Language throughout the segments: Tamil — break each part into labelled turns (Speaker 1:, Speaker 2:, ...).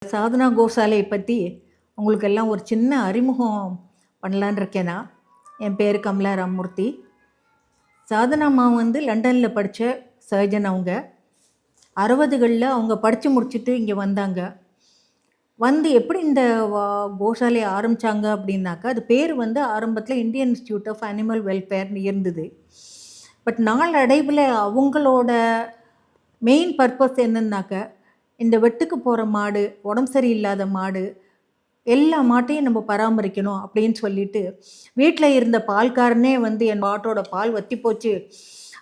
Speaker 1: சாதனா கோசாலையை பற்றி உங்களுக்கு எல்லாம் ஒரு சின்ன அறிமுகம் பண்ணலான்னு இருக்கேன். நான் என் பேர் கமலா ராமமூர்த்தி. சாதனா அம்மா லண்டனில் படித்த சர்ஜன். அவங்க 60களில் அவங்க படித்து முடிச்சுட்டு இங்கே வந்தாங்க. எப்படி இந்த கோசாலையை ஆரம்பித்தாங்க அப்படின்னாக்கா, அது பேர் ஆரம்பத்தில் இந்தியன் இன்ஸ்டியூட் ஆஃப் அனிமல் வெல்ஃபேர்னு இருந்தது. பட் நாளடைவில் அவங்களோட மெயின் பர்பஸ் என்னன்னாக்கா, இந்த வெட்டுக்கு போகிற மாடு, உடம்பு சரியில்லாத மாடு, எல்லா மாட்டையும் நம்ம பராமரிக்கணும் அப்படின்னு சொல்லிட்டு, வீட்டில் இருந்த பால்காரனே என் மாட்டோட பால் வற்றி போச்சு,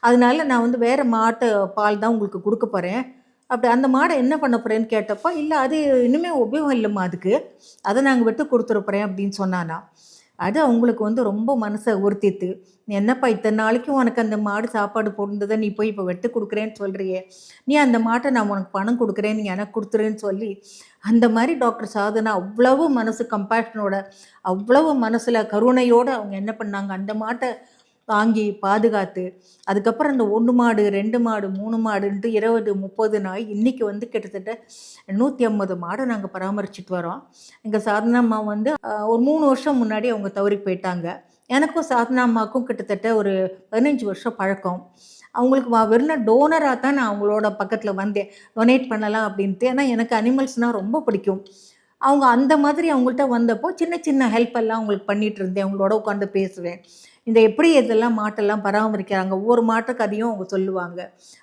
Speaker 1: அதனால நான் வேறு மாட்டு பால் தான் உங்களுக்கு கொடுக்க போகிறேன், அப்படி அந்த மாடை என்ன பண்ண போகிறேன்னு கேட்டப்போ, இல்லை அது இனிமேல் உபயோகம் இல்லைம்மா, அதுக்கு அதை நாங்கள் வெட்டு கொடுத்துருப்போறேன் அப்படின்னு சொன்னானா. அது அவங்களுக்கு ரொம்ப மனசை உறுத்திட்டு, என்னப்பா இத்தனை நாளைக்கும் உனக்கு அந்த மாடு சாப்பாடு போடுறதை நீ போய் இப்போ வெட்டு கொடுக்குறேன்னு சொல்கிறியே, நீ அந்த மாட்டை நான் உனக்கு பணம் கொடுக்குறேன், நீ எனக்கு கொடுத்துருன்னு சொல்லி, அந்த மாதிரி டாக்டர் சாதனா அவ்வளவு மனசு கம்பேஷனோட, அவ்வளவு மனசில் கருணையோடு அவங்க என்ன பண்ணாங்க, அந்த மாட்டை வாங்கி பாதுகாத்து, அதுக்கப்புறம் அந்த 1 மாடு 2 மாடு 3 மாடுன்ட்டு 20 30 நாய் இன்றைக்கி கிட்டத்தட்ட 150 மாடை நாங்கள் பராமரிச்சுட்டு வரோம். எங்கள் சாதனா அம்மா ஒரு 3 வருஷம் முன்னாடி அவங்க தவறி போயிட்டாங்க. எனக்கும் சாதனா அம்மாவுக்கும் கிட்டத்தட்ட ஒரு 15 வருஷம் பழக்கம். அவங்களுக்கு வெறும் டோனராக தான் நான் அவங்களோட பக்கத்தில் வந்தேன், டொனேட் பண்ணலாம் அப்படின்ட்டு. ஏன்னா எனக்கு அனிமல்ஸ்னால் ரொம்ப பிடிக்கும். அவங்க அந்த மாதிரி அவங்கள்ட்ட வந்தப்போ சின்ன சின்ன ஹெல்ப் எல்லாம் அவங்களுக்கு பண்ணிகிட்டு இருந்தேன். அவங்களோட உட்காந்து பேசுவேன். இந்த எப்படி இதெல்லாம் மாட்டெல்லாம் பராமரிக்கிறாங்க, ஒவ்வொரு மாட்டு கதையும் அவங்க சொல்லுவாங்க.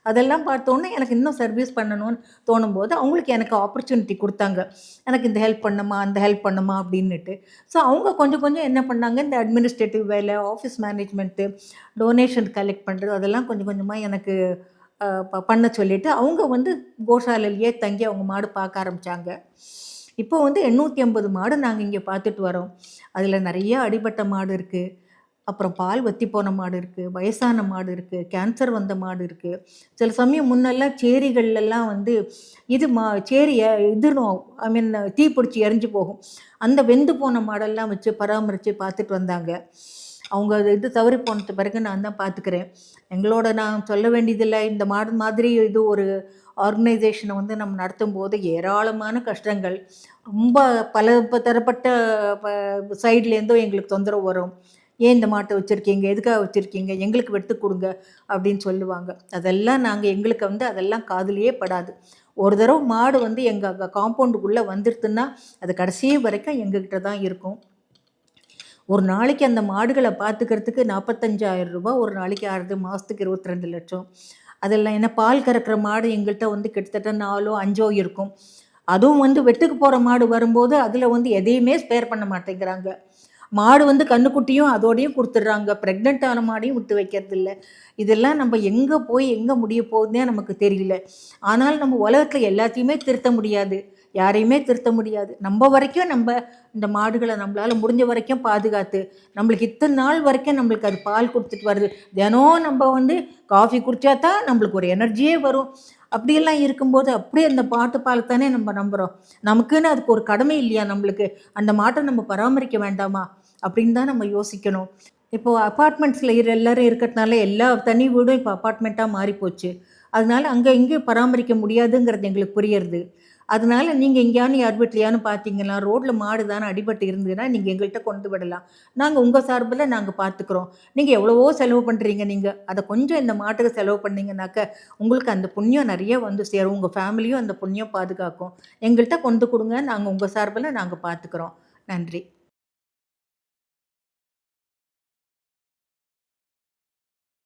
Speaker 1: அதெல்லாம் பார்த்தோன்னே எனக்கு இன்னும் சர்வீஸ் பண்ணணும்னு தோணும்போது அவங்களுக்கு எனக்கு ஆப்பர்ச்சுனிட்டி கொடுத்தாங்க, எனக்கு இந்த ஹெல்ப் பண்ணுமா அந்த ஹெல்ப் பண்ணுமா அப்படின்னுட்டு. ஸோ அவங்க கொஞ்சம் கொஞ்சம் என்ன பண்ணாங்க, இந்த அட்மினிஸ்ட்ரேட்டிவ் வேலை, ஆஃபீஸ் மேனேஜ்மெண்ட்டு, டொனேஷன் கலெக்ட் பண்ணுறது, அதெல்லாம் கொஞ்சம் கொஞ்சமாக எனக்கு பண்ண சொல்லிவிட்டு அவங்க கோசாலையிலேயே தங்கி அவங்க மாடு பார்க்க ஆரம்பித்தாங்க. இப்போ 850 மாடு நாங்கள் இங்கே பார்த்துட்டு வரோம். அதில் நிறைய அடிபட்ட மாடு இருக்குது, அப்புறம் பால் வற்றி போன மாடு இருக்குது, வயசான மாடு இருக்குது, கேன்சர் வந்த மாடு இருக்குது. சில சமயம் முன்னெல்லாம் சேரிகள்லாம் இது சேரி இதுனும் ஐ மீன் தீப்பிடிச்சி எரிஞ்சு போகும், அந்த வெந்து போன மாடெல்லாம் வச்சு பராமரித்து பார்த்துட்டு வந்தாங்க. அவங்க இது தவறி போனது பிறகு நான் தான் பார்த்துக்கிறேன். எங்களோட நான் சொல்ல வேண்டியதில்லை, இந்த மாடு மாதிரி இது ஒரு ஆர்கனைசேஷனை நம்ம நடத்தும் போது ஏராளமான கஷ்டங்கள், ரொம்ப பல தரப்பட்ட சைட்லேருந்தும் எங்களுக்கு தொந்தரவு வரும். ஏன் இந்த மாட்டை வச்சுருக்கீங்க, எதுக்காக வச்சுருக்கீங்க, எங்களுக்கு வெட்டு கொடுங்க அப்படின்னு சொல்லுவாங்க. அதெல்லாம் நாங்கள் எங்களுக்கு அதெல்லாம் காதுலையே படாது. ஒரு தடவை மாடு எங்கள் காம்பவுண்டுக்குள்ளே வந்துடுதுன்னா அது கடைசி வரைக்கும் எங்ககிட்ட தான் இருக்கும். ஒரு நாளைக்கு அந்த மாடுகளை பார்த்துக்கிறதுக்கு 45,000 ரூபா ஒரு நாளைக்கு ஆறுது, மாதத்துக்கு 22 லட்சம். அதெல்லாம் என்ன, பால் கறக்கிற மாடு எங்கள்கிட்ட கிட்டத்தட்ட 4 5 இருக்கும். அதுவும் வெட்டுக்கு போகிற மாடு வரும்போது அதில் எதையுமே ஸ்பேர் பண்ண மாட்டேங்கிறாங்க. மாடு கன்றுக்குட்டியும் அதோடையும் கொடுத்துட்றாங்க, ப்ரெக்னென்ட்டான மாடையும் விட்டு வைக்கிறதில்ல. இதெல்லாம் நம்ம எங்கே போய் எங்கே முடிய போகுதுன்னே நமக்கு தெரியல. ஆனால் நம்ம உலகத்தில் எல்லாத்தையுமே திருத்த முடியாது, யாரையுமே திருத்த முடியாது. நம்ம வரைக்கும் நம்ம இந்த மாடுகளை நம்மளால் முடிஞ்ச வரைக்கும் பாதுகாத்து, நம்மளுக்கு இத்தனை நாள் வரைக்கும் நம்மளுக்கு அது பால் கொடுத்துட்டு வருது. தினம் நம்ம காஃபி குடித்தா தான் நம்மளுக்கு ஒரு எனர்ஜியே வரும். அப்படியெல்லாம் இருக்கும்போது அப்படியே அந்த மாட்டு பால் தானே நம்ம நம்புகிறோம். நமக்குன்னு அதுக்கு ஒரு கடமை இல்லையா நம்மளுக்கு, அந்த மாட்டை நம்ம பராமரிக்க வேண்டாமா அப்படின்னு தான் நம்ம யோசிக்கணும். இப்போது அப்பார்ட்மெண்ட்ஸில் எல்லோரும் இருக்கிறதுனால எல்லா தனி வீடும் இப்போ அப்பார்ட்மெண்ட்டாக மாறிப்போச்சு. அதனால அங்கே இங்கேயும் பராமரிக்க முடியாதுங்கிறது எங்களுக்கு புரியுறது. அதனால நீங்கள் எங்கேயானு யார் வீட்லையானு பார்த்தீங்கன்னா, ரோட்டில் மாடு தானே அடிபட்டு இருந்ததுன்னா நீங்கள் எங்கள்கிட்ட கொண்டு விடலாம். நாங்கள் உங்கள் சார்பில் நாங்கள் பார்த்துக்குறோம். நீங்கள் எவ்வளவோ செலவு பண்ணுறீங்க, நீங்கள் அதை கொஞ்சம் இந்த மாட்டுக்கு செலவு பண்ணிங்கனாக்க உங்களுக்கு அந்த புண்ணியம் நிறைய சேரும், உங்கள் ஃபேமிலியும் அந்த புண்ணியம் பாதுகாக்கும். எங்கள்கிட்ட கொண்டு கொடுங்க, நாங்கள் உங்கள் சார்பில் நாங்கள் பார்த்துக்குறோம். நன்றி.